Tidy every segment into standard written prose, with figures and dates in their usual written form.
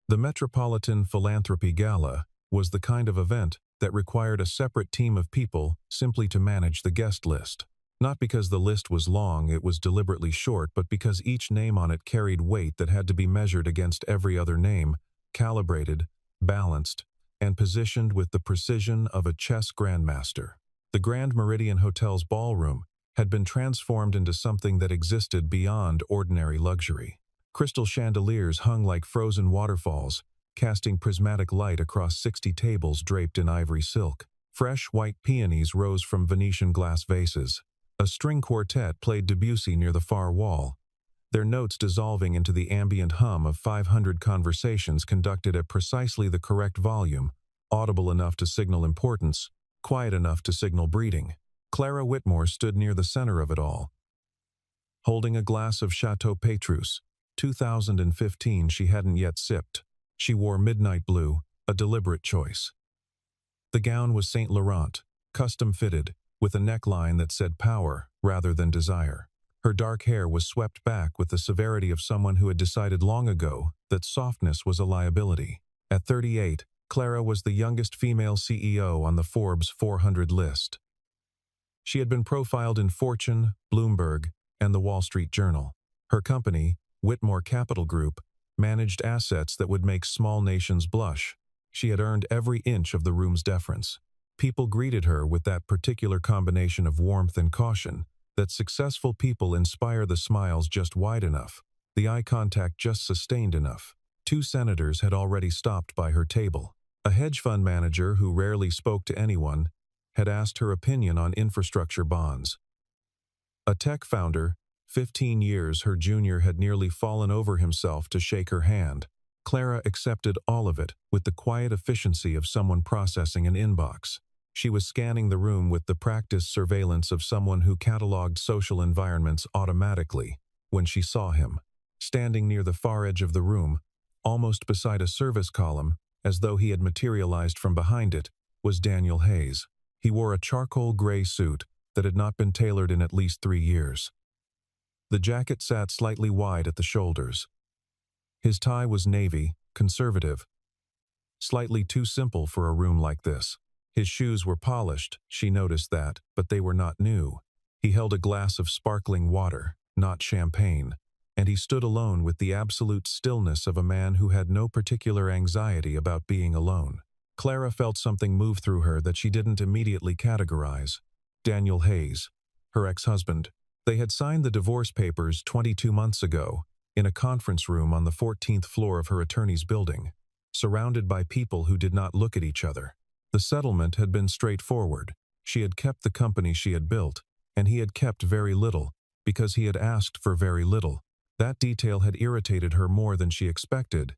The Metropolitan Philanthropy Gala was the kind of event that required a separate team of people simply to manage the guest list. Not because the list was long, it was deliberately short, but because each name on it carried weight that had to be measured against every other name, calibrated, balanced, and positioned with the precision of a chess grandmaster. The Grand Meridian Hotel's ballroom had been transformed into something that existed beyond ordinary luxury. Crystal chandeliers hung like frozen waterfalls, casting prismatic light across 60 tables draped in ivory silk. Fresh white peonies rose from Venetian glass vases. A string quartet played Debussy near the far wall, their notes dissolving into the ambient hum of 500 conversations conducted at precisely the correct volume, audible enough to signal importance, quiet enough to signal breeding. Clara Whitmore stood near the center of it all, holding a glass of Chateau Petrus, 2015 she hadn't yet sipped. She wore midnight blue, a deliberate choice. The gown was Saint Laurent, custom-fitted, with a neckline that said power rather than desire. Her dark hair was swept back with the severity of someone who had decided long ago that softness was a liability. At 38, Clara was the youngest female CEO on the Forbes 400 list. She had been profiled in Fortune, Bloomberg, and the Wall Street Journal. Her company, Whitmore Capital Group, managed assets that would make small nations blush. She had earned every inch of the room's deference. People greeted her with that particular combination of warmth and caution, that successful people inspire the smiles just wide enough, the eye contact just sustained enough. 2 senators had already stopped by her table. A hedge fund manager who rarely spoke to anyone had asked her opinion on infrastructure bonds. A tech founder, 15 years her junior, had nearly fallen over himself to shake her hand. Clara accepted all of it with the quiet efficiency of someone processing an inbox. She was scanning the room with the practiced surveillance of someone who cataloged social environments automatically when she saw him. Standing near the far edge of the room, almost beside a service column, as though he had materialized from behind it, was Daniel Hayes. He wore a charcoal gray suit that had not been tailored in at least 3 years. The jacket sat slightly wide at the shoulders. His tie was navy, conservative, slightly too simple for a room like this. His shoes were polished, she noticed that, but they were not new. He held a glass of sparkling water, not champagne, and he stood alone with the absolute stillness of a man who had no particular anxiety about being alone. Clara felt something move through her that she didn't immediately categorize. Daniel Hayes, her ex-husband. They had signed the divorce papers 22 months ago, in a conference room on the 14th floor of her attorney's building, surrounded by people who did not look at each other. The settlement had been straightforward. She had kept the company she had built, and he had kept very little, because he had asked for very little. That detail had irritated her more than she expected.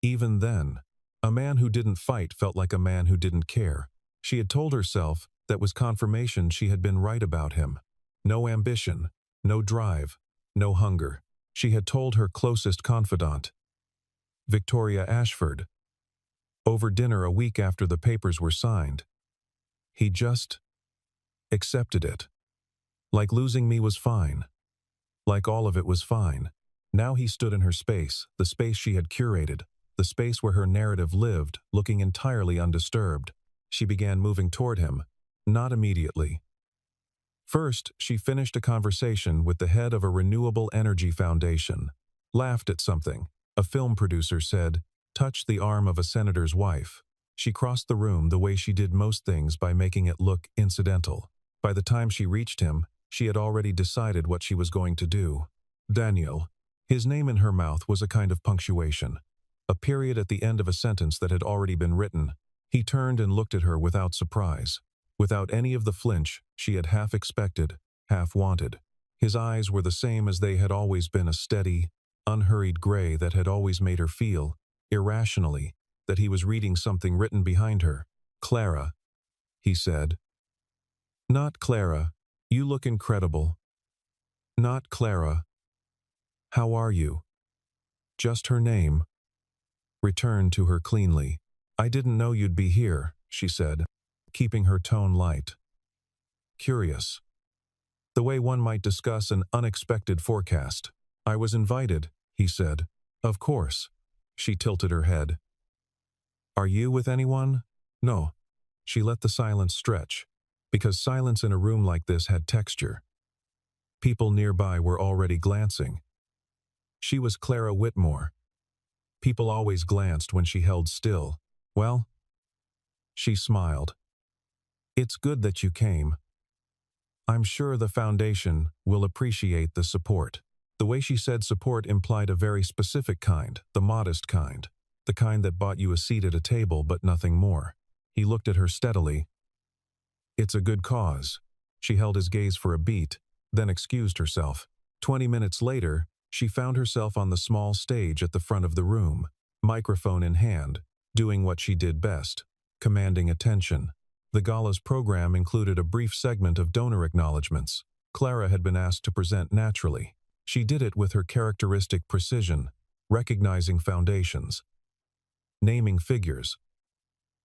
Even then, a man who didn't fight felt like a man who didn't care. She had told herself that was confirmation she had been right about him. No ambition, no drive, no hunger. She had told her closest confidant, Victoria Ashford, over dinner a week after the papers were signed. He just accepted it. Like losing me was fine. Like all of it was fine. Now he stood in her space, the space she had curated, the space where her narrative lived, looking entirely undisturbed. She began moving toward him, not immediately. First, she finished a conversation with the head of a renewable energy foundation, laughed at something. A film producer said, touched the arm of a senator's wife. She crossed the room the way she did most things, by making it look incidental. By the time she reached him, she had already decided what she was going to do. Daniel. His name in her mouth was a kind of punctuation, a period at the end of a sentence that had already been written. He turned and looked at her without surprise, without any of the flinch she had half expected, half wanted. His eyes were the same as they had always been, a steady, unhurried gray that had always made her feel, irrationally, that he was reading something written behind her. Clara, he said. Not Clara, you look incredible. Not Clara. How are you? Just her name. Returned to her cleanly. I didn't know you'd be here, she said, keeping her tone light. Curious. The way one might discuss an unexpected forecast. I was invited, he said. Of course. She tilted her head. Are you with anyone? No. She let the silence stretch, because silence in a room like this had texture. People nearby were already glancing. She was Clara Whitmore. People always glanced when she held still. Well? She smiled. It's good that you came. I'm sure the foundation will appreciate the support. The way she said support implied a very specific kind, the modest kind, the kind that bought you a seat at a table but nothing more. He looked at her steadily. It's a good cause. She held his gaze for a beat, then excused herself. 20 minutes later, she found herself on the small stage at the front of the room, microphone in hand, doing what she did best, commanding attention. The gala's program included a brief segment of donor acknowledgments. Clara had been asked to present naturally. She did it with her characteristic precision, recognizing foundations, naming figures,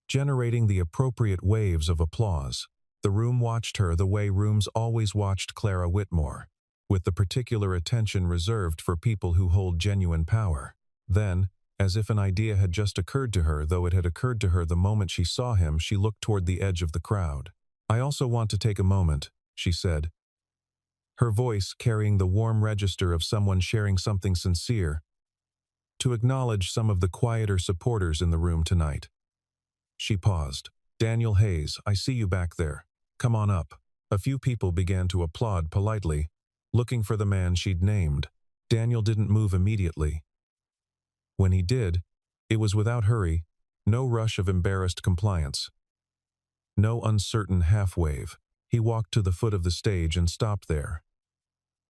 generating the appropriate waves of applause. The room watched her the way rooms always watched Clara Whitmore, with the particular attention reserved for people who hold genuine power. Then, as if an idea had just occurred to her, though it had occurred to her the moment she saw him, she looked toward the edge of the crowd. I also want to take a moment, she said, her voice carrying the warm register of someone sharing something sincere, to acknowledge some of the quieter supporters in the room tonight. She paused. Daniel Hayes, I see you back there. Come on up. A few people began to applaud politely, looking for the man she'd named. Daniel didn't move immediately. When he did, it was without hurry, no rush of embarrassed compliance, no uncertain half-wave. He walked to the foot of the stage and stopped there,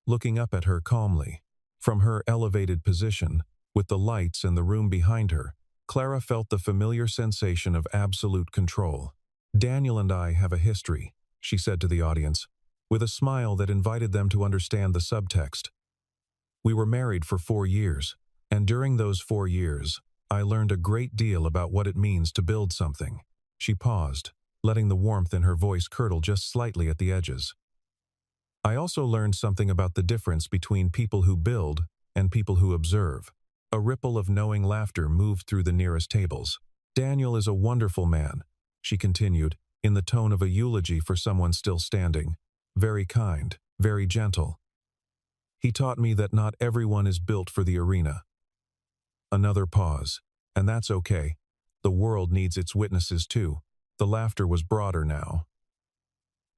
looking up at her calmly. From her elevated position, with the lights and the room behind her, Clara felt the familiar sensation of absolute control. Daniel and I have a history, she said to the audience, with a smile that invited them to understand the subtext. We were married for 4 years. And during those 4 years, I learned a great deal about what it means to build something. She paused, letting the warmth in her voice curdle just slightly at the edges. I also learned something about the difference between people who build and people who observe. A ripple of knowing laughter moved through the nearest tables. Daniel is a wonderful man, she continued, in the tone of a eulogy for someone still standing. Very kind, very gentle. He taught me that not everyone is built for the arena. Another pause. And that's okay. The world needs its witnesses too. The laughter was broader now.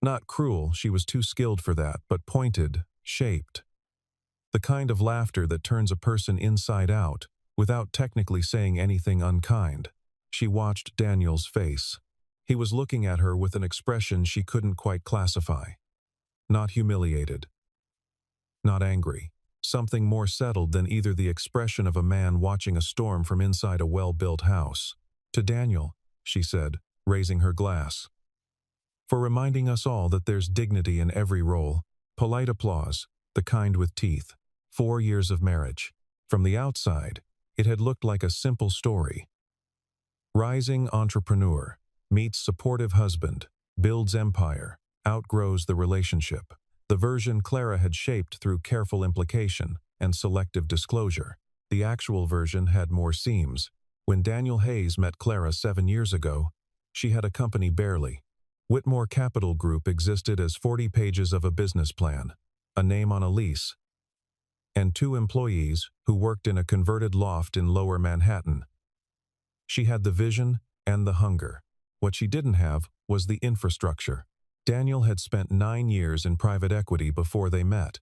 Not cruel, she was too skilled for that, but pointed, shaped. The kind of laughter that turns a person inside out, without technically saying anything unkind. She watched Daniel's face. He was looking at her with an expression she couldn't quite classify. Not humiliated. Not angry. Something more settled than either the expression of a man watching a storm from inside a well-built house. To Daniel, she said, raising her glass, for reminding us all that there's dignity in every role. Polite applause, the kind with teeth. 4 years of marriage. From the outside, it had looked like a simple story. Rising entrepreneur, meets supportive husband, builds empire, outgrows the relationship. The version Clara had shaped through careful implication and selective disclosure. The actual version had more seams. When Daniel Hayes met Clara 7 years ago, she had a company barely. Whitmore Capital Group existed as 40 pages of a business plan, a name on a lease, and 2 employees who worked in a converted loft in Lower Manhattan. She had the vision and the hunger. What she didn't have was the infrastructure. Daniel had spent 9 years in private equity before they met.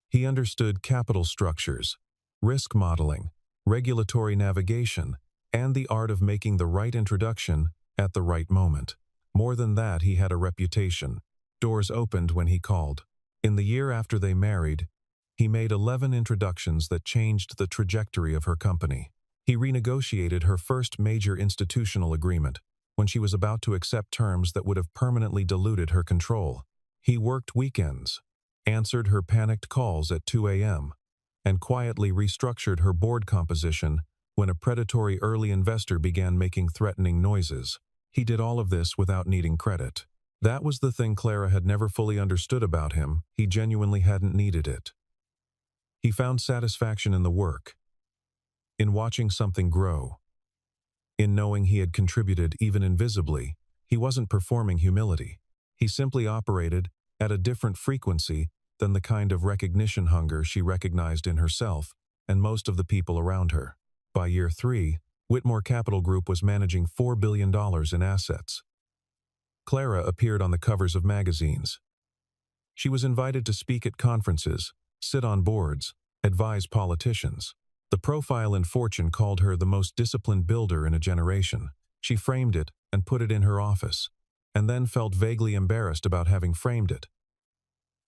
He understood capital structures, risk modeling, regulatory navigation, and the art of making the right introduction at the right moment. More than that, he had a reputation. Doors opened when he called. In the year after they married, he made 11 introductions that changed the trajectory of her company. He renegotiated her first major institutional agreement, when she was about to accept terms that would have permanently diluted her control. He worked weekends, answered her panicked calls at 2 a.m., and quietly restructured her board composition when a predatory early investor began making threatening noises. He did all of this without needing credit. That was the thing Clara had never fully understood about him. He genuinely hadn't needed it. He found satisfaction in the work, in watching something grow, in knowing he had contributed even invisibly. He wasn't performing humility. He simply operated at a different frequency than the kind of recognition hunger she recognized in herself and most of the people around her. By year 3, Whitmore Capital Group was managing $4 billion in assets. Clara appeared on the covers of magazines. She was invited to speak at conferences, sit on boards, advise politicians. The profile in Fortune called her the most disciplined builder in a generation. She framed it and put it in her office, and then felt vaguely embarrassed about having framed it,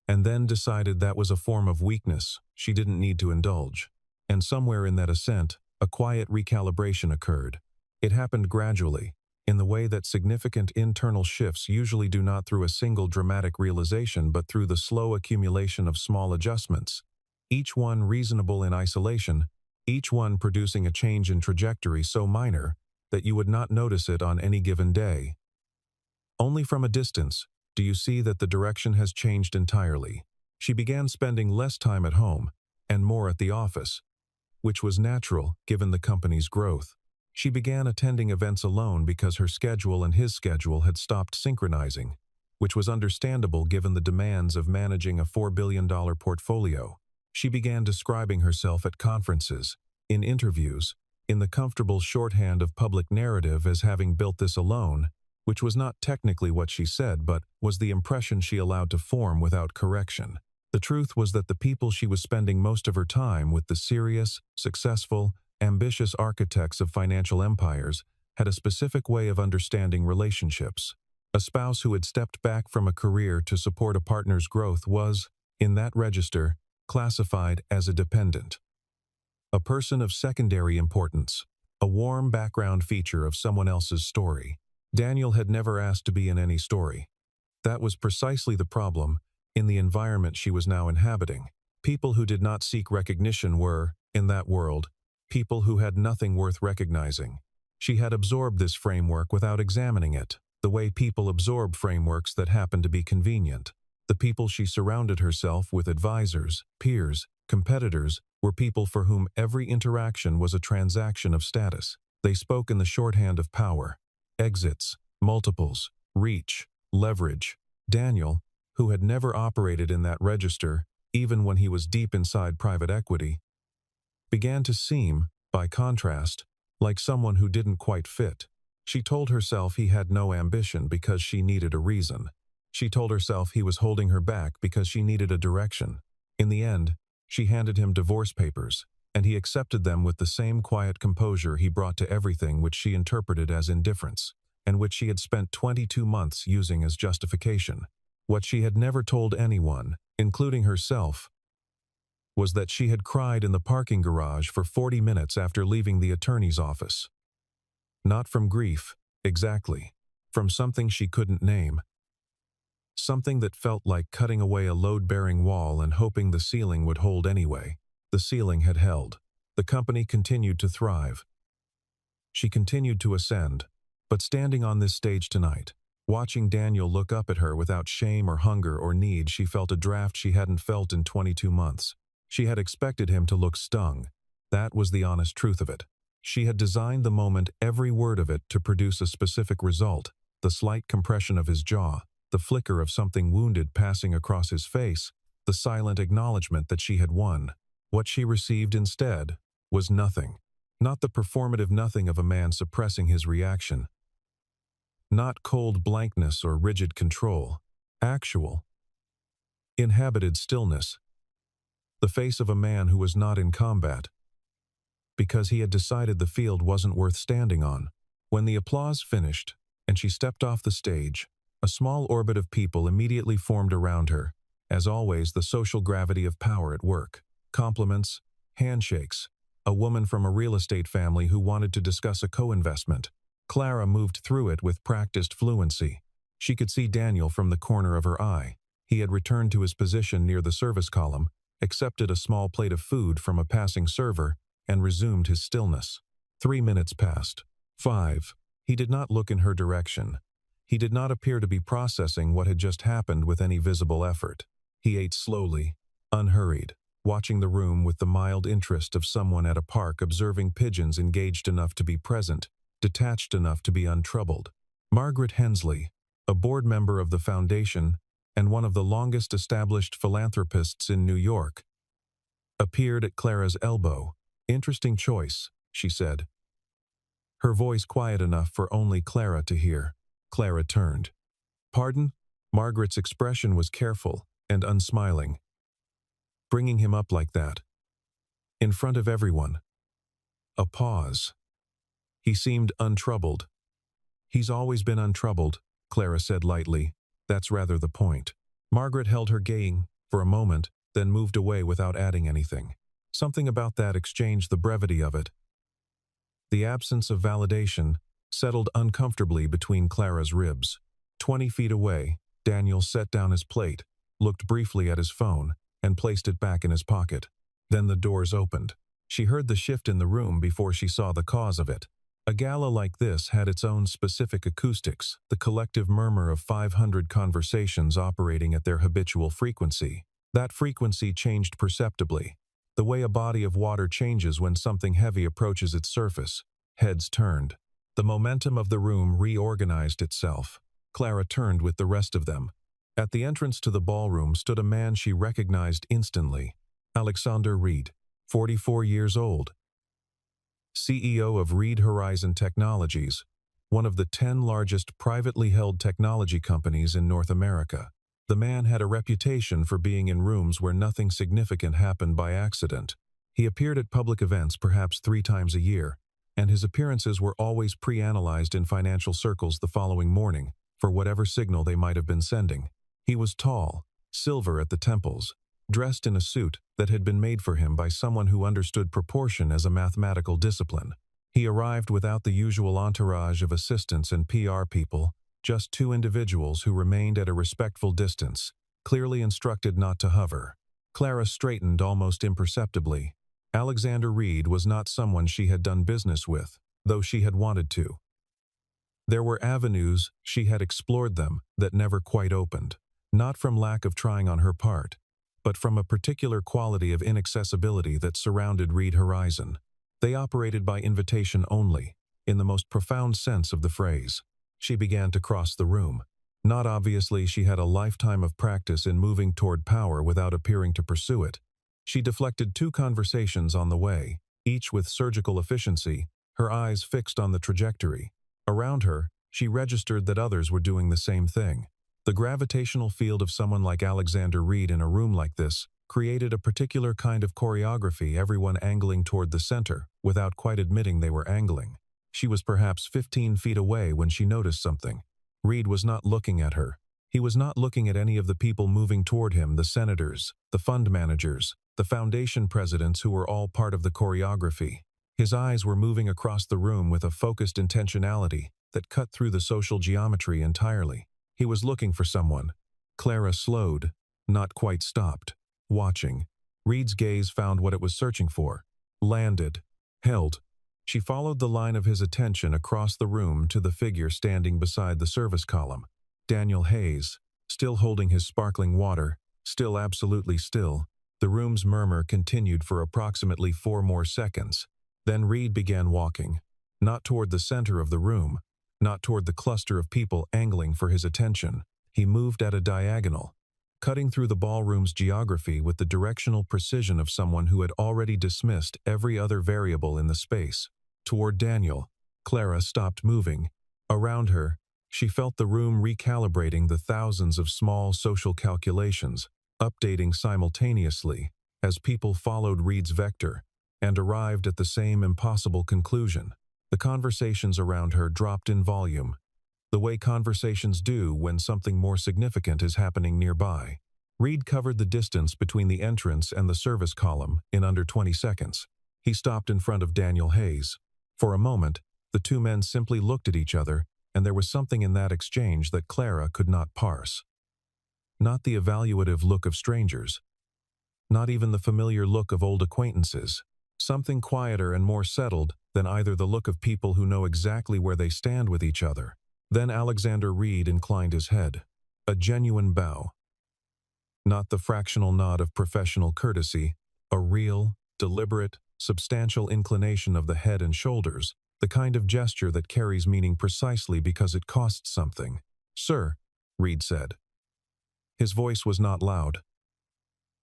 and then decided that was a form of weakness she didn't need to indulge. And somewhere in that ascent, a quiet recalibration occurred. It happened gradually, in the way that significant internal shifts usually do, not through a single dramatic realization but through the slow accumulation of small adjustments, each one reasonable in isolation, each one producing a change in trajectory so minor that you would not notice it on any given day. Only from a distance do you see that the direction has changed entirely. She began spending less time at home and more at the office, which was natural given the company's growth. She began attending events alone because her schedule and his schedule had stopped synchronizing, which was understandable given the demands of managing a $4 billion portfolio. She began describing herself at conferences, in interviews, in the comfortable shorthand of public narrative as having built this alone, which was not technically what she said but was the impression she allowed to form without correction. The truth was that the people she was spending most of her time with, the serious, successful, ambitious architects of financial empires, had a specific way of understanding relationships. A spouse who had stepped back from a career to support a partner's growth was, in that register, classified as a dependent. A person of secondary importance, a warm background feature of someone else's story. Daniel had never asked to be in any story. That was precisely the problem in the environment she was now inhabiting. People who did not seek recognition were, in that world, people who had nothing worth recognizing. She had absorbed this framework without examining it, the way people absorb frameworks that happen to be convenient. The people she surrounded herself with, advisors, peers, competitors, were people for whom every interaction was a transaction of status. They spoke in the shorthand of power, exits, multiples, reach, leverage. Daniel, who had never operated in that register, even when he was deep inside private equity, began to seem, by contrast, like someone who didn't quite fit. She told herself he had no ambition because she needed a reason. She told herself he was holding her back because she needed a direction. In the end, she handed him divorce papers, and he accepted them with the same quiet composure he brought to everything which she interpreted as indifference, and which she had spent 22 months using as justification. What she had never told anyone, including herself, was that she had cried in the parking garage for 40 minutes after leaving the attorney's office. Not from grief, exactly. From something she couldn't name. Something that felt like cutting away a load-bearing wall and hoping the ceiling would hold anyway. The ceiling had held. The company continued to thrive. She continued to ascend, but standing on this stage tonight, watching Daniel look up at her without shame or hunger or need, she felt a draft she hadn't felt in 22 months. She had expected him to look stung. That was the honest truth of it. She had designed the moment, every word of it, to produce a specific result, the slight compression of his jaw, the flicker of something wounded passing across his face, the silent acknowledgement that she had won. What she received instead was nothing. Not the performative nothing of a man suppressing his reaction. Not cold blankness or rigid control. Actual, inhabited stillness. The face of a man who was not in combat, because he had decided the field wasn't worth standing on. When the applause finished, and she stepped off the stage, a small orbit of people immediately formed around her, as always the social gravity of power at work. Compliments, handshakes, a woman from a real estate family who wanted to discuss a co-investment. Clara moved through it with practiced fluency. She could see Daniel from the corner of her eye. He had returned to his position near the service column, accepted a small plate of food from a passing server, and resumed his stillness. 3 minutes passed. 5. He did not look in her direction. He did not appear to be processing what had just happened with any visible effort. He ate slowly, unhurried. watching the room with the mild interest of someone at a park observing pigeons, engaged enough to be present, detached enough to be untroubled. Margaret Hensley, a board member of the foundation and one of the longest established philanthropists in New York, appeared at Clara's elbow. "Interesting choice," she said, her voice quiet enough for only Clara to hear. Clara turned. "Pardon?" Margaret's expression was careful and unsmiling. "Bringing him up like that, in front of everyone." A pause. He seemed untroubled. "He's always been untroubled," Clara said lightly. "That's rather the point." Margaret held her gaze for a moment, then moved away without adding anything. Something about that exchange, the brevity of it, the absence of validation, settled uncomfortably between Clara's ribs. 20 feet away, Daniel set down his plate, looked briefly at his phone, and placed it back in his pocket. Then the doors opened. She heard the shift in the room before she saw the cause of it. A gala like this had its own specific acoustics, the collective murmur of 500 conversations operating at their habitual frequency. That frequency changed perceptibly, the way a body of water changes when something heavy approaches its surface. Heads turned. The momentum of the room reorganized itself. Clara turned with the rest of them. At the entrance to the ballroom stood a man she recognized instantly. Alexander Reed, 44 years old, CEO of Reed Horizon Technologies, one of the 10 largest privately held technology companies in North America. The man had a reputation for being in rooms where nothing significant happened by accident. He appeared at public events perhaps 3 times a year, and his appearances were always pre-analyzed in financial circles the following morning, for whatever signal they might have been sending. He was tall, silver at the temples, dressed in a suit that had been made for him by someone who understood proportion as a mathematical discipline. He arrived without the usual entourage of assistants and PR people, just 2 individuals who remained at a respectful distance, clearly instructed not to hover. Clara straightened almost imperceptibly. Alexander Reed was not someone she had done business with, though she had wanted to. There were avenues, she had explored them, that never quite opened, not from lack of trying on her part, but from a particular quality of inaccessibility that surrounded Reed Horizon. They operated by invitation only, in the most profound sense of the phrase. She began to cross the room. Not obviously, she had a lifetime of practice in moving toward power without appearing to pursue it. She deflected 2 conversations on the way, each with surgical efficiency, her eyes fixed on the trajectory. Around her, she registered that others were doing the same thing. The gravitational field of someone like Alexander Reed in a room like this created a particular kind of choreography, everyone angling toward the center, without quite admitting they were angling. She was perhaps 15 feet away when she noticed something. Reed was not looking at her. He was not looking at any of the people moving toward him, the senators, the fund managers, the foundation presidents who were all part of the choreography. His eyes were moving across the room with a focused intentionality that cut through the social geometry entirely. He was looking for someone. Clara slowed, not quite stopped, watching. Reed's gaze found what it was searching for, landed, held. She followed the line of his attention across the room to the figure standing beside the service column. Daniel Hayes, still holding his sparkling water, still absolutely still. The room's murmur continued for approximately 4 more seconds. Then Reed began walking, not toward the center of the room, not toward the cluster of people angling for his attention. He moved at a diagonal, cutting through the ballroom's geography with the directional precision of someone who had already dismissed every other variable in the space. Toward Daniel. Clara stopped moving. Around her, she felt the room recalibrating the thousands of small social calculations, updating simultaneously as people followed Reed's vector and arrived at the same impossible conclusion. The conversations around her dropped in volume, the way conversations do when something more significant is happening nearby. Reed covered the distance between the entrance and the service column in under 20 seconds. He stopped in front of Daniel Hayes. For a moment, the 2 men simply looked at each other, and there was something in that exchange that Clara could not parse. Not the evaluative look of strangers. Not even the familiar look of old acquaintances. Something quieter and more settled than either the look of people who know exactly where they stand with each other. Then Alexander Reed inclined his head. A genuine bow. Not the fractional nod of professional courtesy, A real, deliberate, substantial inclination of the head and shoulders, the kind of gesture that carries meaning precisely because it costs something. "Sir," Reed said. His voice was not loud,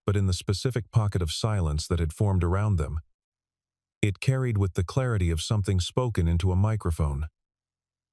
but in the specific pocket of silence that had formed around them, it carried with the clarity of something spoken into a microphone.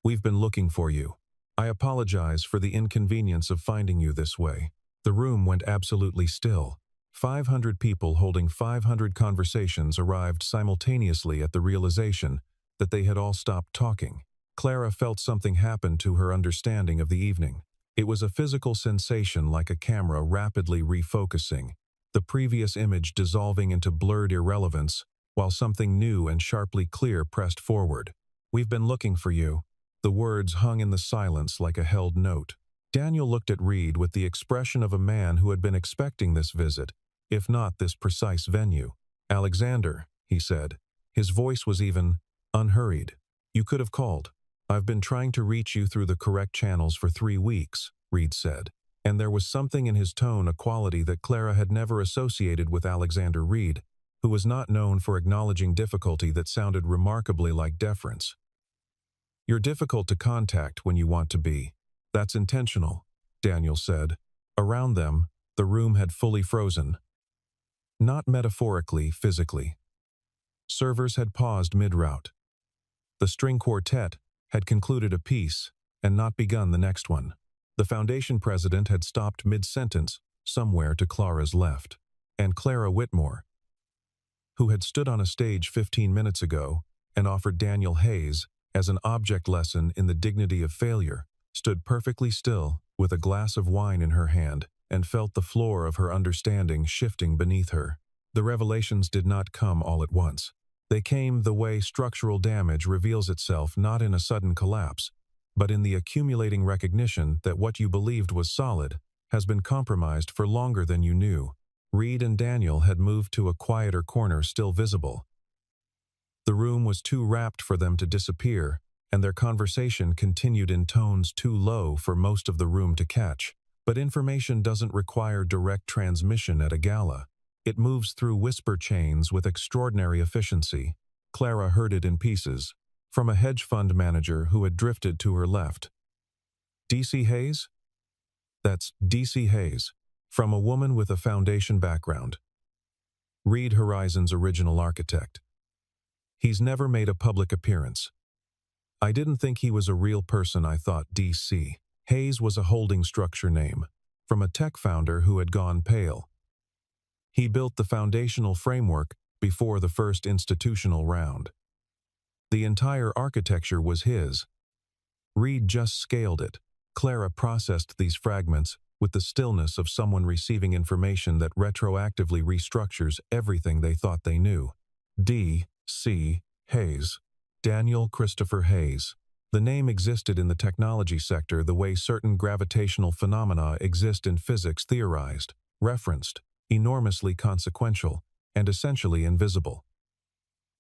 "We've been looking for you. I apologize for the inconvenience of finding you this way." The room went absolutely still. 500 people holding 500 conversations arrived simultaneously at the realization that they had all stopped talking. Clara felt something happen to her understanding of the evening. It was a physical sensation like a camera rapidly refocusing, the previous image dissolving into blurred irrelevance, while something new and sharply clear pressed forward. "We've been looking for you." The words hung in the silence like a held note. Daniel looked at Reed with the expression of a man who had been expecting this visit, if not this precise venue. "Alexander," he said. His voice was even, unhurried. "You could have called. I've been trying to reach you through the correct channels for 3 weeks, Reed said. And there was something in his tone, a quality that Clara had never associated with Alexander Reed, who was not known for acknowledging difficulty, that sounded remarkably like deference. "You're difficult to contact when you want to be. That's intentional," Daniel said. Around them, the room had fully frozen. Not metaphorically, physically. Servers had paused mid-route. The string quartet had concluded a piece and not begun the next one. The foundation president had stopped mid-sentence somewhere to Clara's left. And Clara Whitmore, who had stood on a stage 15 minutes ago and offered Daniel Hayes as an object lesson in the dignity of failure, stood perfectly still with a glass of wine in her hand and felt the floor of her understanding shifting beneath her. The revelations did not come all at once. They came the way structural damage reveals itself, not in a sudden collapse, but in the accumulating recognition that what you believed was solid has been compromised for longer than you knew. Reed and Daniel had moved to a quieter corner, still visible. The room was too rapt for them to disappear, and their conversation continued in tones too low for most of the room to catch. But information doesn't require direct transmission at a gala. It moves through whisper chains with extraordinary efficiency. Clara heard it in pieces, from a hedge fund manager who had drifted to her left. "D.C. Hayes?" "That's D.C. Hayes, from a woman with a foundation background. Reed Horizon's original architect. He's never made a public appearance. I didn't think he was a real person. I thought D.C. Hayes was a holding structure name, from a tech founder who had gone pale. He built the foundational framework before the first institutional round. The entire architecture was his. Reed just scaled it." Clara processed these fragments with the stillness of someone receiving information that retroactively restructures everything they thought they knew. D.C. Hayes. Daniel Christopher Hayes. The name existed in the technology sector the way certain gravitational phenomena exist in physics, theorized, referenced, enormously consequential, and essentially invisible.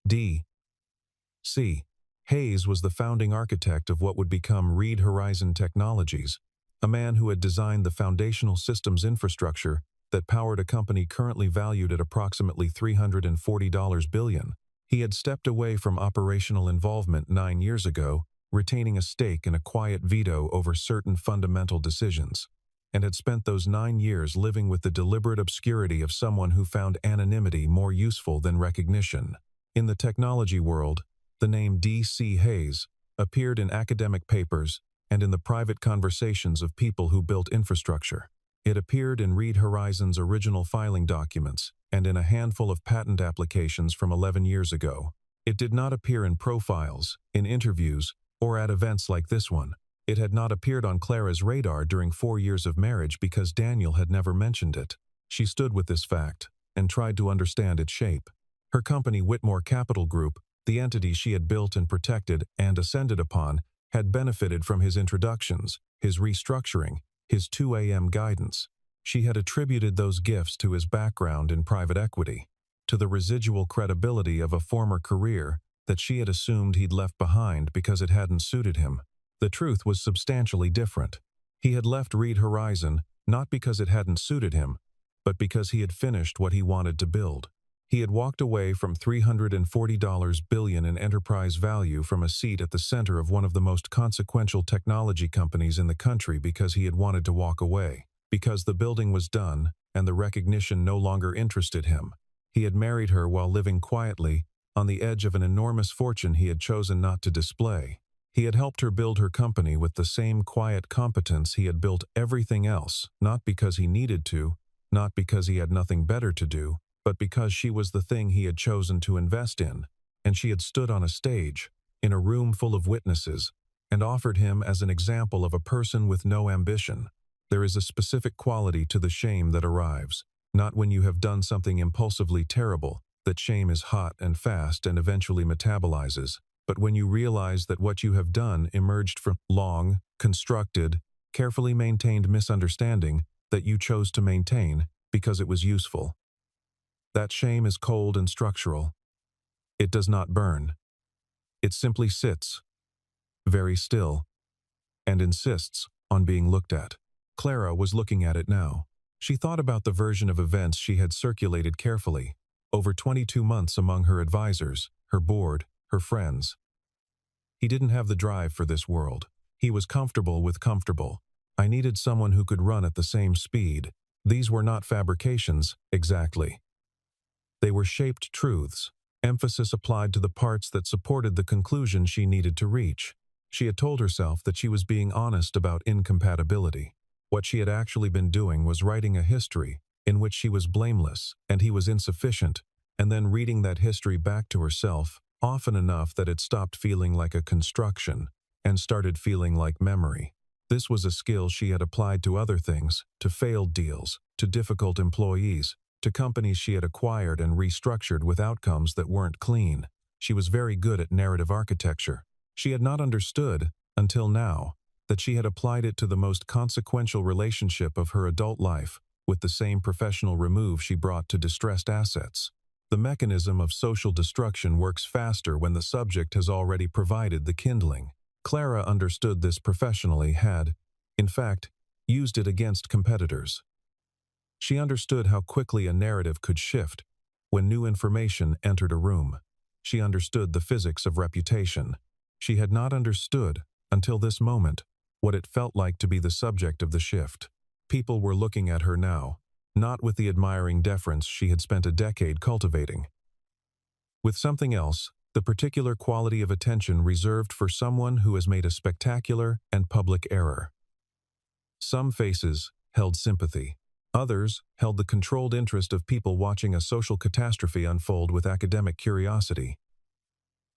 D.C. Hayes was the founding architect of what would become Reed Horizon Technologies, a man who had designed the foundational systems infrastructure that powered a company currently valued at approximately $340 billion. He had stepped away from operational involvement 9 years ago, retaining a stake and a quiet veto over certain fundamental decisions, and had spent those 9 years living with the deliberate obscurity of someone who found anonymity more useful than recognition. In the technology world, the name D.C. Hayes appeared in academic papers and in the private conversations of people who built infrastructure. It appeared in Reed Horizon's original filing documents and in a handful of patent applications from 11 years ago. It did not appear in profiles, in interviews, or at events like this one. It had not appeared on Clara's radar during 4 years of marriage because Daniel had never mentioned it. She stood with this fact and tried to understand its shape. Her company, Whitmore Capital Group, the entity she had built and protected and ascended upon, had benefited from his introductions, his restructuring, his 2 a.m. guidance. She had attributed those gifts to his background in private equity, to the residual credibility of a former career that she had assumed he'd left behind because it hadn't suited him. The truth was substantially different. He had left Reed Horizon not because it hadn't suited him, but because he had finished what he wanted to build. He had walked away from $340 billion in enterprise value from a seat at the center of one of the most consequential technology companies in the country because he had wanted to walk away, because the building was done and the recognition no longer interested him. He had married her while living quietly, on the edge of an enormous fortune he had chosen not to display. He had helped her build her company with the same quiet competence he had built everything else, not because he needed to, not because he had nothing better to do, but because she was the thing he had chosen to invest in, and she had stood on a stage, in a room full of witnesses, and offered him as an example of a person with no ambition. There is a specific quality to the shame that arrives, not when you have done something impulsively terrible, that shame is hot and fast and eventually metabolizes, but when you realize that what you have done emerged from long, constructed, carefully maintained misunderstanding that you chose to maintain because it was useful. That shame is cold and structural. It does not burn. It simply sits, very still, and insists on being looked at. Clara was looking at it now. She thought about the version of events she had circulated carefully, over 22 months among her advisors, her board, her friends. He didn't have the drive for this world. He was comfortable with comfortable. I needed someone who could run at the same speed. These were not fabrications, exactly. They were shaped truths, emphasis applied to the parts that supported the conclusion she needed to reach. She had told herself that she was being honest about incompatibility. What she had actually been doing was writing a history in which she was blameless and he was insufficient, and then reading that history back to herself, often enough that it stopped feeling like a construction and started feeling like memory. This was a skill she had applied to other things, to failed deals, to difficult employees, to companies she had acquired and restructured with outcomes that weren't clean. She was very good at narrative architecture. She had not understood, until now, that she had applied it to the most consequential relationship of her adult life, with the same professional remove she brought to distressed assets. The mechanism of social destruction works faster when the subject has already provided the kindling. Clara understood this professionally, had, in fact, used it against competitors. She understood how quickly a narrative could shift when new information entered a room. She understood the physics of reputation. She had not understood, until this moment, what it felt like to be the subject of the shift. People were looking at her now, not with the admiring deference she had spent a decade cultivating. With something else, the particular quality of attention reserved for someone who has made a spectacular and public error. Some faces held sympathy. Others held the controlled interest of people watching a social catastrophe unfold with academic curiosity.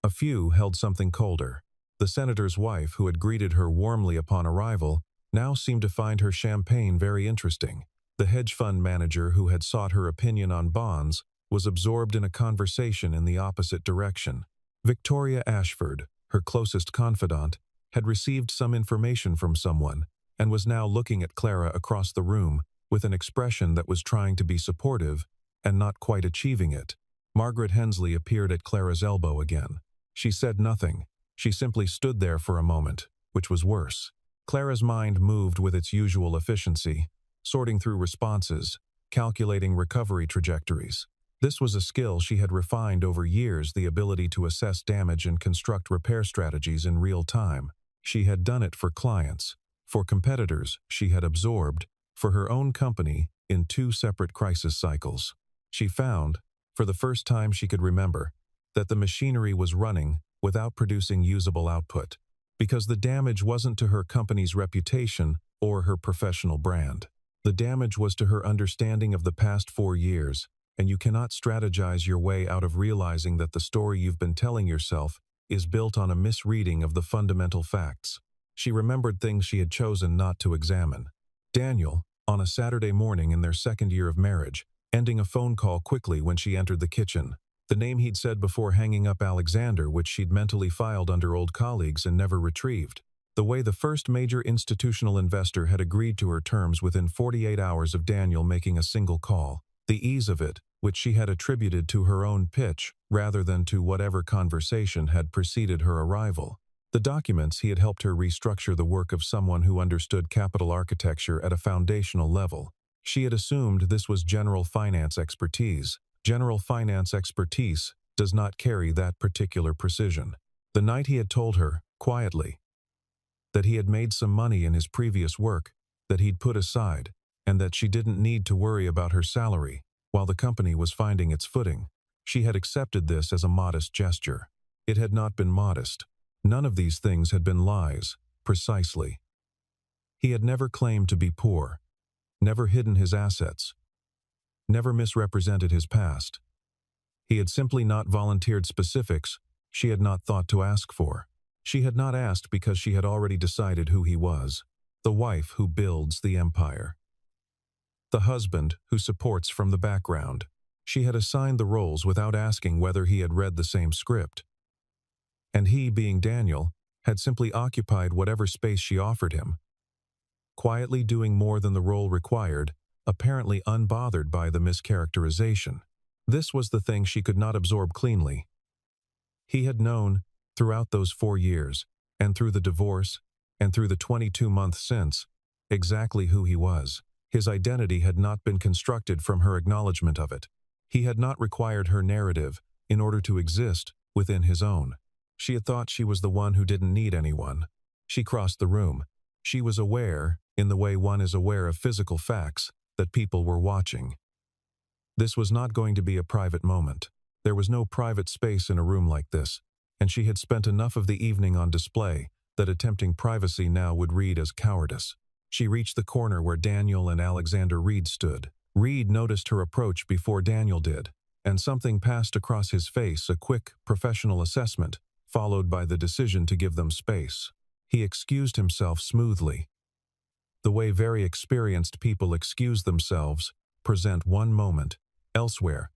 A few held something colder. The senator's wife, who had greeted her warmly upon arrival, now seemed to find her champagne very interesting. The hedge fund manager who had sought her opinion on bonds was absorbed in a conversation in the opposite direction. Victoria Ashford, her closest confidant, had received some information from someone and was now looking at Clara across the room with an expression that was trying to be supportive and not quite achieving it. Margaret Hensley appeared at Clara's elbow again. She said nothing. She simply stood there for a moment, which was worse. Clara's mind moved with its usual efficiency, sorting through responses, calculating recovery trajectories. This was a skill she had refined over years, the ability to assess damage and construct repair strategies in real time. She had done it for clients, for competitors she had absorbed, for her own company in 2 separate crisis cycles. She found, for the first time she could remember, that the machinery was running without producing usable output, because the damage wasn't to her company's reputation or her professional brand. The damage was to her understanding of the past 4 years, and you cannot strategize your way out of realizing that the story you've been telling yourself is built on a misreading of the fundamental facts. She remembered things she had chosen not to examine. Daniel, on a Saturday morning in their 2nd year of marriage, ending a phone call quickly when she entered the kitchen. The name he'd said before hanging up Alexander, which she'd mentally filed under old colleagues and never retrieved. The way the first major institutional investor had agreed to her terms within 48 hours of Daniel making a single call. The ease of it, which she had attributed to her own pitch, rather than to whatever conversation had preceded her arrival. The documents he had helped her restructure the work of someone who understood capital architecture at a foundational level. She had assumed this was general finance expertise, General finance expertise does not carry that particular precision. The night he had told her, quietly, that he had made some money in his previous work that he'd put aside, and that she didn't need to worry about her salary while the company was finding its footing, she had accepted this as a modest gesture. It had not been modest. None of these things had been lies, precisely. He had never claimed to be poor, never hidden his assets, never misrepresented his past. He had simply not volunteered specifics she had not thought to ask for. She had not asked because she had already decided who he was, the wife who builds the empire, the husband who supports from the background. She had assigned the roles without asking whether he had read the same script. And he, being Daniel, had simply occupied whatever space she offered him, quietly doing more than the role required, apparently unbothered by the mischaracterization. This was the thing she could not absorb cleanly. He had known, throughout those 4 years, and through the divorce, and through the 22 months since, exactly who he was. His identity had not been constructed from her acknowledgement of it. He had not required her narrative in order to exist within his own. She had thought she was the one who didn't need anyone. She crossed the room. She was aware, in the way one is aware of physical facts, that people were watching. This was not going to be a private moment. There was no private space in a room like this, and she had spent enough of the evening on display that attempting privacy now would read as cowardice. She reached the corner where Daniel and Alexander Reed stood. Reed noticed her approach before Daniel did, and something passed across his face, a quick, professional assessment, followed by the decision to give them space. He excused himself smoothly, the way very experienced people excuse themselves, present one moment, elsewhere.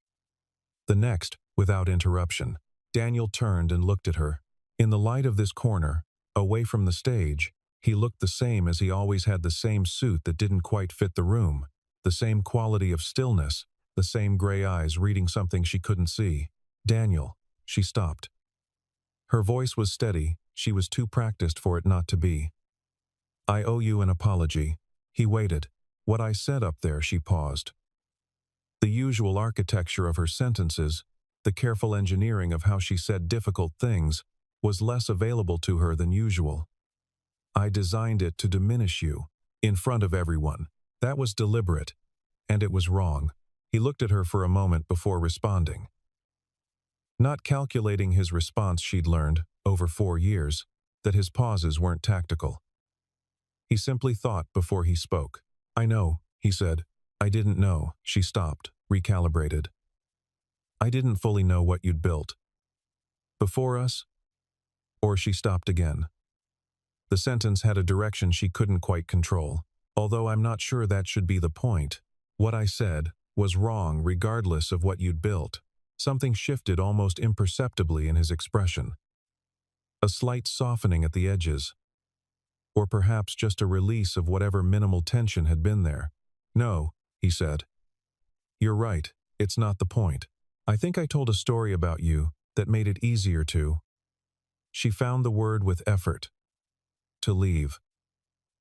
The next, without interruption. Daniel turned and looked at her. In the light of this corner, away from the stage, he looked the same as he always had, the same suit that didn't quite fit the room, the same quality of stillness, the same gray eyes reading something she couldn't see. Daniel, she stopped. Her voice was steady, she was too practiced for it not to be. I owe you an apology. He waited. What I said up there, she paused. The usual architecture of her sentences, the careful engineering of how she said difficult things, was less available to her than usual. I designed it to diminish you, in front of everyone. That was deliberate, and it was wrong. He looked at her for a moment before responding. Not calculating his response, she'd learned, over 4 years, that his pauses weren't tactical. He simply thought before he spoke. I know, he said. I didn't know. She stopped, recalibrated. I didn't fully know what you'd built. Before us? Or she stopped again. The sentence had a direction she couldn't quite control. Although I'm not sure that should be the point. What I said was wrong regardless of what you'd built. Something shifted almost imperceptibly in his expression. A slight softening at the edges. Or perhaps just a release of whatever minimal tension had been there. No, he said. You're right, it's not the point. I think I told a story about you that made it easier to. She found the word with effort. To leave.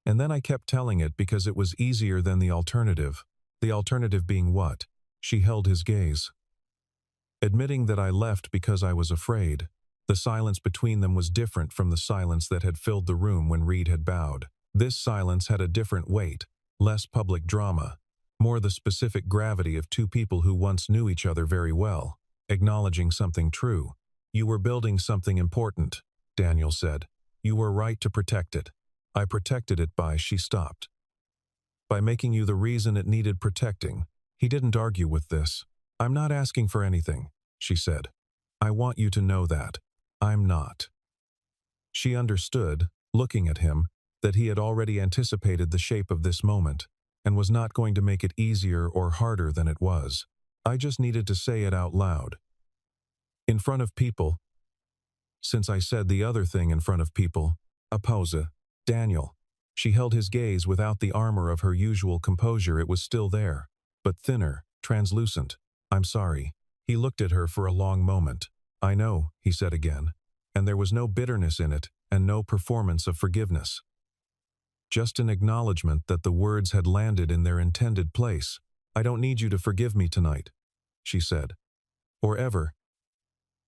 And then I kept telling it because it was easier than the alternative. The alternative being what? She held his gaze. Admitting that I left because I was afraid. The silence between them was different from the silence that had filled the room when Reed had bowed. This silence had a different weight, less public drama, more the specific gravity of two people who once knew each other very well, acknowledging something true. You were building something important, Daniel said. You were right to protect it. I protected it by, she stopped. By making you the reason it needed protecting. He didn't argue with this. I'm not asking for anything, she said. I want you to know that. I'm not. She understood, looking at him, that he had already anticipated the shape of this moment, and was not going to make it easier or harder than it was. I just needed to say it out loud. In front of people. Since I said the other thing in front of people. A pause. Daniel. She held his gaze without the armor of her usual composure. It was still there, but thinner, translucent. I'm sorry. He looked at her for a long moment. I know, he said again, and there was no bitterness in it, and no performance of forgiveness. Just an acknowledgement that the words had landed in their intended place. I don't need you to forgive me tonight, she said. Or ever.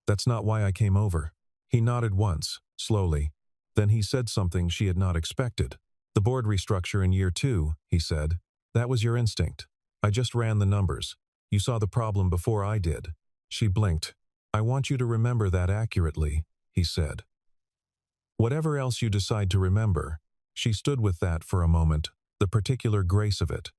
That's not why I came over. He nodded once, slowly. Then he said something she had not expected. The board restructure in year 2, he said. That was your instinct. I just ran the numbers. You saw the problem before I did. She blinked. I want you to remember that accurately, he said. Whatever else you decide to remember, she stood with that for a moment, the particular grace of it.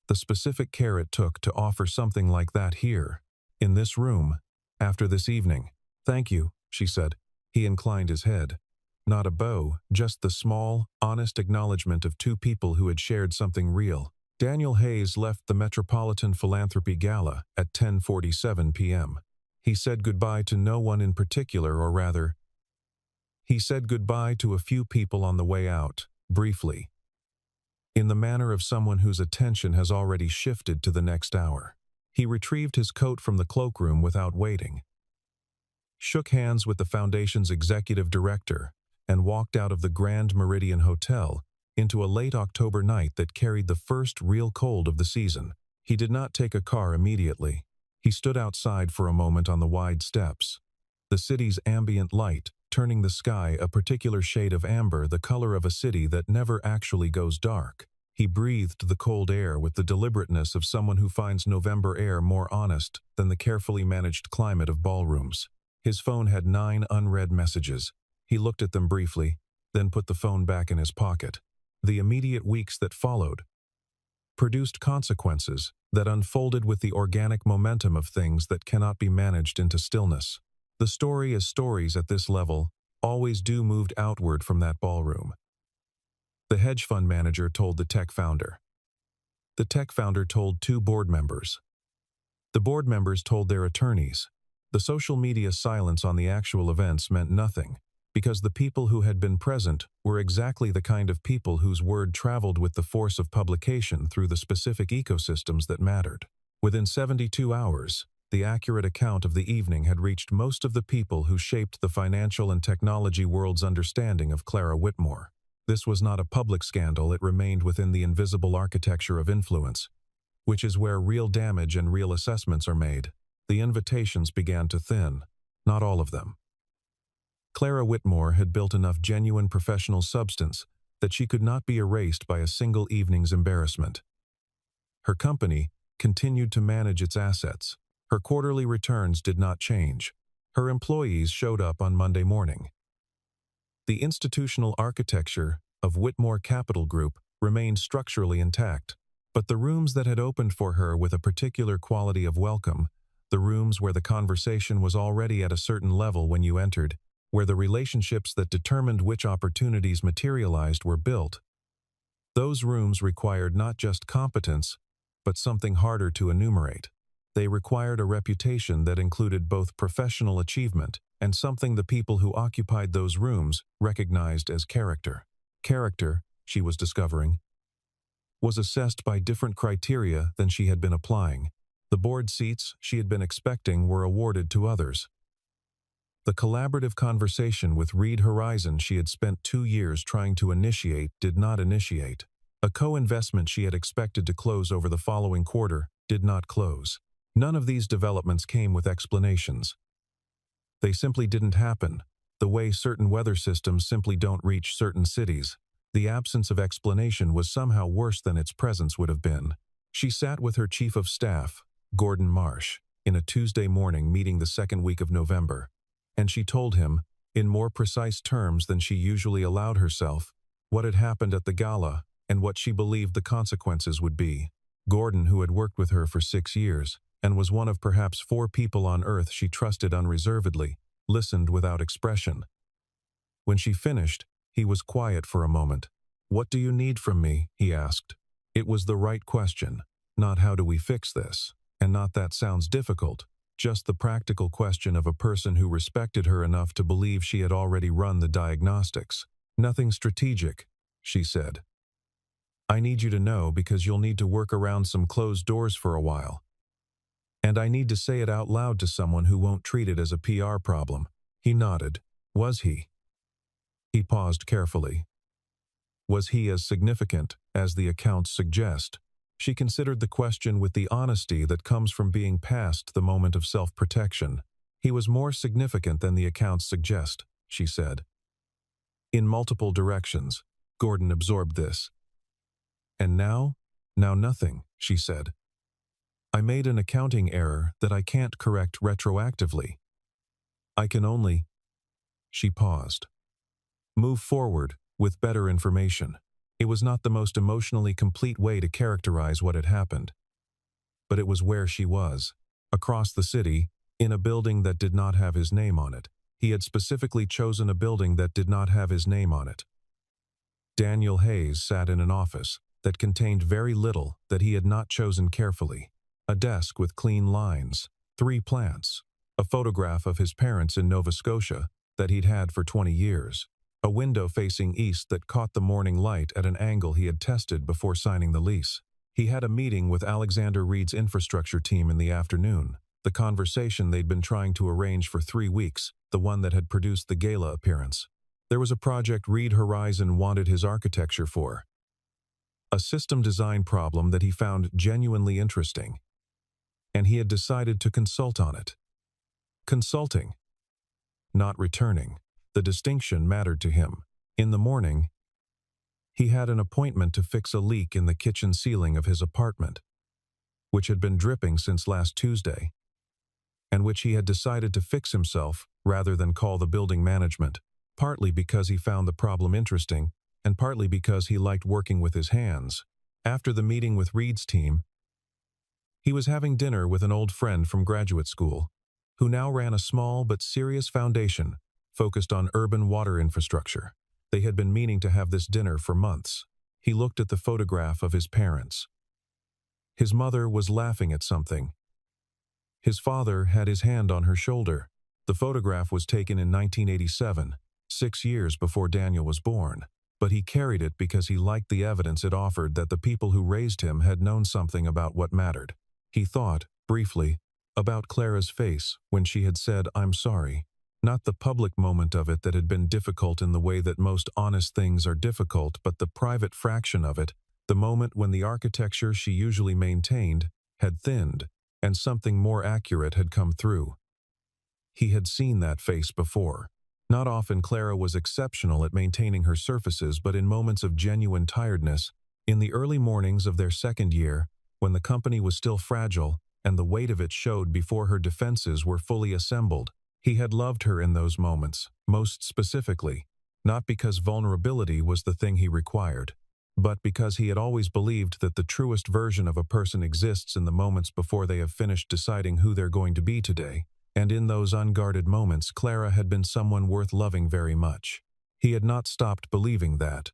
The specific care it took to offer something like that here, in this room, after this evening. Thank you, she said. He inclined his head. Not a bow, just the small, honest acknowledgement of two people who had shared something real. Daniel Hayes left the Metropolitan Philanthropy Gala at 10:47 p.m. He said goodbye to no one in particular, or rather, he said goodbye to a few people on the way out, briefly, in the manner of someone whose attention has already shifted to the next hour. He retrieved his coat from the cloakroom without waiting, shook hands with the foundation's executive director, and walked out of the Grand Meridian Hotel into a late October night that carried the first real cold of the season. He did not take a car immediately. He stood outside for a moment on the wide steps, the city's ambient light turning the sky a particular shade of amber, the color of a city that never actually goes dark. He breathed the cold air with the deliberateness of someone who finds November air more honest than the carefully managed climate of ballrooms. His phone had 9 unread messages. He looked at them briefly, then put the phone back in his pocket. The immediate weeks that followed produced consequences that unfolded with the organic momentum of things that cannot be managed into stillness. The story, as stories at this level always do, moved outward from that ballroom. The hedge fund manager told the tech founder. The tech founder told 2 board members. The board members told their attorneys. The social media silence on the actual events meant nothing, because the people who had been present were exactly the kind of people whose word traveled with the force of publication through the specific ecosystems that mattered. Within 72 hours, the accurate account of the evening had reached most of the people who shaped the financial and technology world's understanding of Clara Whitmore. This was not a public scandal, it remained within the invisible architecture of influence, which is where real damage and real assessments are made. The invitations began to thin, not all of them. Clara Whitmore had built enough genuine professional substance that she could not be erased by a single evening's embarrassment. Her company continued to manage its assets. Her quarterly returns did not change. Her employees showed up on Monday morning. The institutional architecture of Whitmore Capital Group remained structurally intact, but the rooms that had opened for her with a particular quality of welcome, the rooms where the conversation was already at a certain level when you entered, where the relationships that determined which opportunities materialized were built, those rooms required not just competence, but something harder to enumerate. They required a reputation that included both professional achievement and something the people who occupied those rooms recognized as character. Character, she was discovering, was assessed by different criteria than she had been applying. The board seats she had been expecting were awarded to others. The collaborative conversation with Reed Horizon she had spent 2 years trying to initiate did not initiate. A co-investment she had expected to close over the following quarter did not close. None of these developments came with explanations. They simply didn't happen, the way certain weather systems simply don't reach certain cities. The absence of explanation was somehow worse than its presence would have been. She sat with her chief of staff, Gordon Marsh, in a Tuesday morning meeting the second week of November, and she told him, in more precise terms than she usually allowed herself, what had happened at the gala and what she believed the consequences would be. Gordon, who had worked with her for 6 years, and was one of perhaps 4 people on earth she trusted unreservedly, listened without expression. When she finished, he was quiet for a moment. "What do you need from me?" he asked. It was the right question, not "how do we fix this?" and not "that sounds difficult," just the practical question of a person who respected her enough to believe she had already run the diagnostics. "Nothing strategic," she said. "I need you to know because you'll need to work around some closed doors for a while. And I need to say it out loud to someone who won't treat it as a PR problem." He nodded. Was he? He paused carefully. Was he as significant as the accounts suggest? She considered the question with the honesty that comes from being past the moment of self-protection. He was more significant than the accounts suggest, she said. In multiple directions, Gordon absorbed this. And now? Now nothing, she said. I made an accounting error that I can't correct retroactively. I can only... She paused. Move forward with better information. It was not the most emotionally complete way to characterize what had happened. But it was where she was. Across the city, in a building that did not have his name on it. He had specifically chosen a building that did not have his name on it. Daniel Hayes sat in an office that contained very little that he had not chosen carefully. A desk with clean lines, 3 plants, a photograph of his parents in Nova Scotia that he'd had for 20 years, a window facing east that caught the morning light at an angle he had tested before signing the lease. He had a meeting with Alexander Reed's infrastructure team in the afternoon, the conversation they'd been trying to arrange for 3 weeks, the one that had produced the gala appearance. There was a project Reed Horizon wanted his architecture for. A system design problem that he found genuinely interesting. And he had decided to consult on it. Consulting. Not returning. The distinction mattered to him. In the morning, he had an appointment to fix a leak in the kitchen ceiling of his apartment, which had been dripping since last Tuesday, and which he had decided to fix himself rather than call the building management, partly because he found the problem interesting, and partly because he liked working with his hands. After the meeting with Reed's team, he was having dinner with an old friend from graduate school, who now ran a small but serious foundation focused on urban water infrastructure. They had been meaning to have this dinner for months. He looked at the photograph of his parents. His mother was laughing at something. His father had his hand on her shoulder. The photograph was taken in 1987, 6 years before Daniel was born, but he carried it because he liked the evidence it offered that the people who raised him had known something about what mattered. He thought, briefly, about Clara's face when she had said, "I'm sorry." Not the public moment of it that had been difficult in the way that most honest things are difficult, but the private fraction of it, the moment when the architecture she usually maintained had thinned, and something more accurate had come through. He had seen that face before. Not often Clara was exceptional at maintaining her surfaces, but in moments of genuine tiredness, in the early mornings of their second year, when the company was still fragile, and the weight of it showed before her defenses were fully assembled, he had loved her in those moments, most specifically, not because vulnerability was the thing he required, but because he had always believed that the truest version of a person exists in the moments before they have finished deciding who they're going to be today, and in those unguarded moments Clara had been someone worth loving very much. He had not stopped believing that.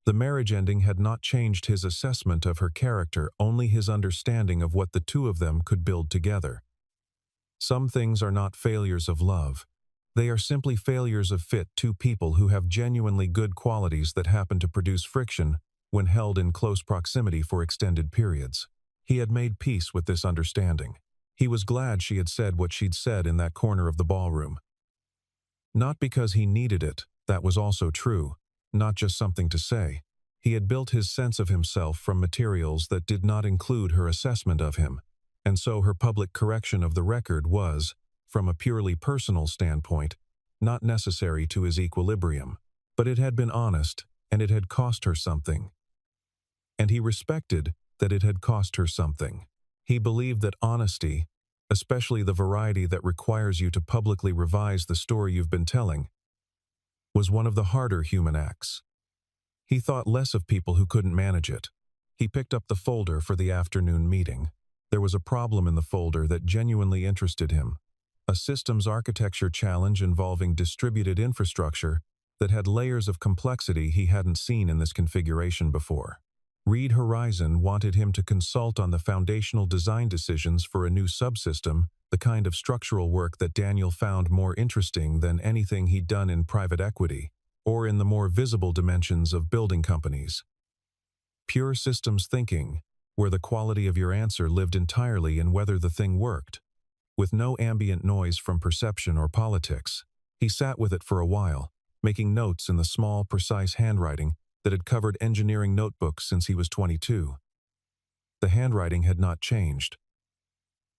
The marriage ending had not changed his assessment of her character, only his understanding of what the two of them could build together. Some things are not failures of love. They are simply failures of fit. Two people who have genuinely good qualities that happen to produce friction when held in close proximity for extended periods. He had made peace with this understanding. He was glad she had said what she'd said in that corner of the ballroom. Not because he needed it, that was also true, not just something to say. He had built his sense of himself from materials that did not include her assessment of him. And so her public correction of the record was, from a purely personal standpoint, not necessary to his equilibrium. But it had been honest, and it had cost her something. And he respected that it had cost her something. He believed that honesty, especially the variety that requires you to publicly revise the story you've been telling, was one of the harder human acts. He thought less of people who couldn't manage it. He picked up the folder for the afternoon meeting. There was a problem in the folder that genuinely interested him, a systems architecture challenge involving distributed infrastructure that had layers of complexity he hadn't seen in this configuration before. Reed Horizon wanted him to consult on the foundational design decisions for a new subsystem, the kind of structural work that Daniel found more interesting than anything he'd done in private equity, or in the more visible dimensions of building companies. Pure systems thinking, where the quality of your answer lived entirely in whether the thing worked, with no ambient noise from perception or politics. He sat with it for a while, making notes in the small, precise handwriting that had covered engineering notebooks since he was 22. The handwriting had not changed.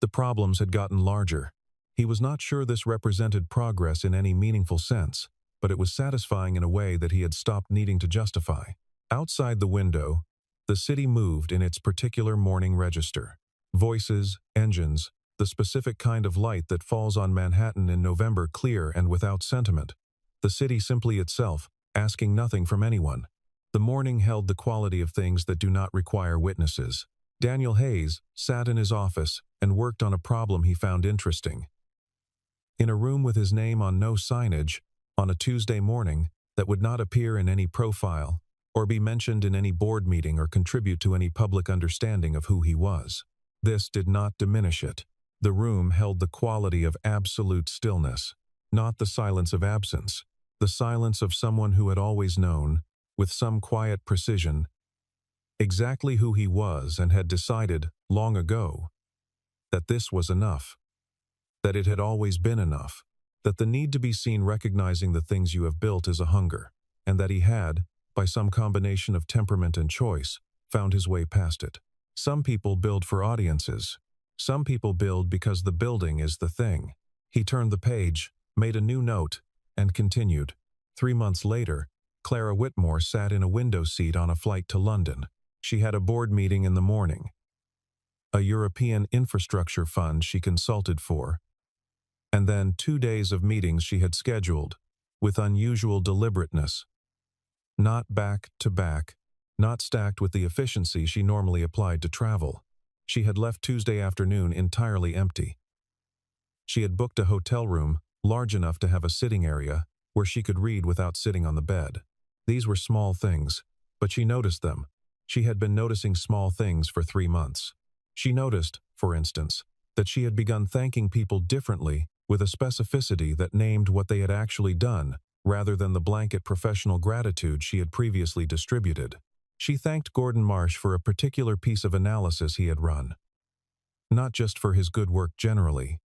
The problems had gotten larger. He was not sure this represented progress in any meaningful sense, but it was satisfying in a way that he had stopped needing to justify. Outside the window, the city moved in its particular morning register. Voices, engines, the specific kind of light that falls on Manhattan in November, clear and without sentiment. The city simply itself, asking nothing from anyone. The morning held the quality of things that do not require witnesses. Daniel Hayes sat in his office and worked on a problem he found interesting. In a room with his name on no signage, on a Tuesday morning, that would not appear in any profile, or be mentioned in any board meeting or contribute to any public understanding of who he was. This did not diminish it. The room held the quality of absolute stillness, not the silence of absence, the silence of someone who had always known, with some quiet precision, exactly who he was and had decided, long ago, that this was enough, that it had always been enough, that the need to be seen recognizing the things you have built is a hunger, and that he had, by some combination of temperament and choice, found his way past it. Some people build for audiences. Some people build because the building is the thing. He turned the page, made a new note, and continued. 3 months later, Clara Whitmore sat in a window seat on a flight to London. She had a board meeting in the morning. A European infrastructure fund she consulted for. And then 2 days of meetings she had scheduled, with unusual deliberateness. Not back to back, not stacked with the efficiency she normally applied to travel. She had left Tuesday afternoon entirely empty. She had booked a hotel room, large enough to have a sitting area, where she could read without sitting on the bed. These were small things, but she noticed them. She had been noticing small things for 3 months. She noticed, for instance, that she had begun thanking people differently with a specificity that named what they had actually done, rather than the blanket professional gratitude she had previously distributed. She thanked Gordon Marsh for a particular piece of analysis he had run. Not just for his good work generally.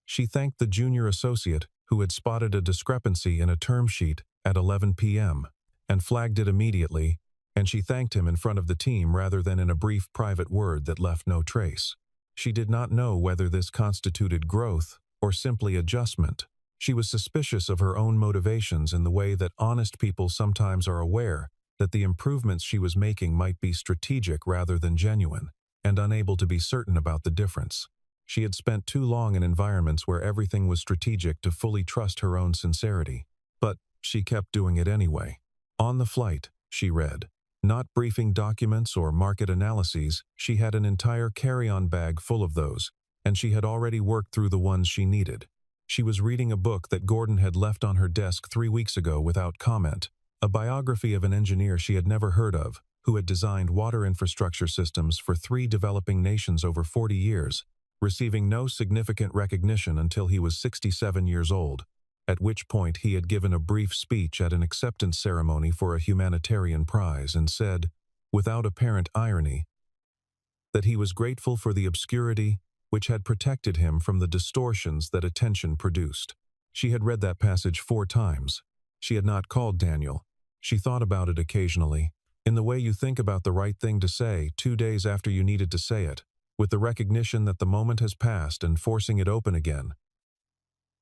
She thanked the junior associate who had spotted a discrepancy in a term sheet at 11 p.m. and flagged it immediately, and she thanked him in front of the team rather than in a brief private word that left no trace. She did not know whether this constituted growth or simply adjustment. She was suspicious of her own motivations in the way that honest people sometimes are aware that the improvements she was making might be strategic rather than genuine, and unable to be certain about the difference. She had spent too long in environments where everything was strategic to fully trust her own sincerity. But she kept doing it anyway. On the flight, she read. Not briefing documents or market analyses, she had an entire carry-on bag full of those, and she had already worked through the ones she needed. She was reading a book that Gordon had left on her desk 3 weeks ago without comment, a biography of an engineer she had never heard of, who had designed water infrastructure systems for 3 developing nations over 40 years, receiving no significant recognition until he was 67 years old, at which point he had given a brief speech at an acceptance ceremony for a humanitarian prize and said, without apparent irony, that he was grateful for the obscurity which had protected him from the distortions that attention produced. She had read that passage 4 times. She had not called Daniel. She thought about it occasionally, in the way you think about the right thing to say 2 days after you needed to say it, with the recognition that the moment has passed and forcing it open again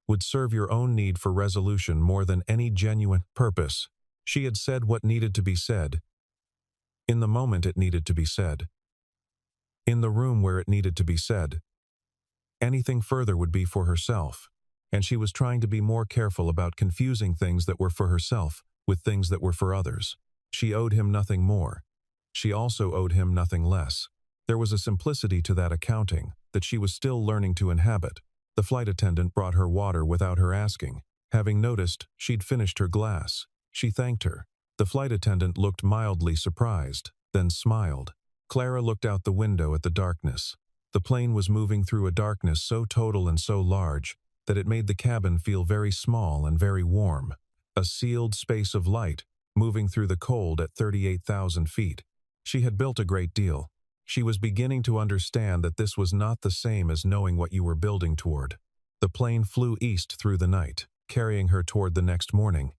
would serve your own need for resolution more than any genuine purpose. She had said what needed to be said, in the moment it needed to be said, in the room where it needed to be said. Anything further would be for herself, and she was trying to be more careful about confusing things that were for herself with things that were for others. She owed him nothing more. She also owed him nothing less. There was a simplicity to that accounting that she was still learning to inhabit. The flight attendant brought her water without her asking. Having noticed she'd finished her glass, she thanked her. The flight attendant looked mildly surprised, then smiled. Clara looked out the window at the darkness. The plane was moving through a darkness so total and so large that it made the cabin feel very small and very warm. A sealed space of light, moving through the cold at 38,000 feet. She had built a great deal. She was beginning to understand that this was not the same as knowing what you were building toward. The plane flew east through the night, carrying her toward the next morning.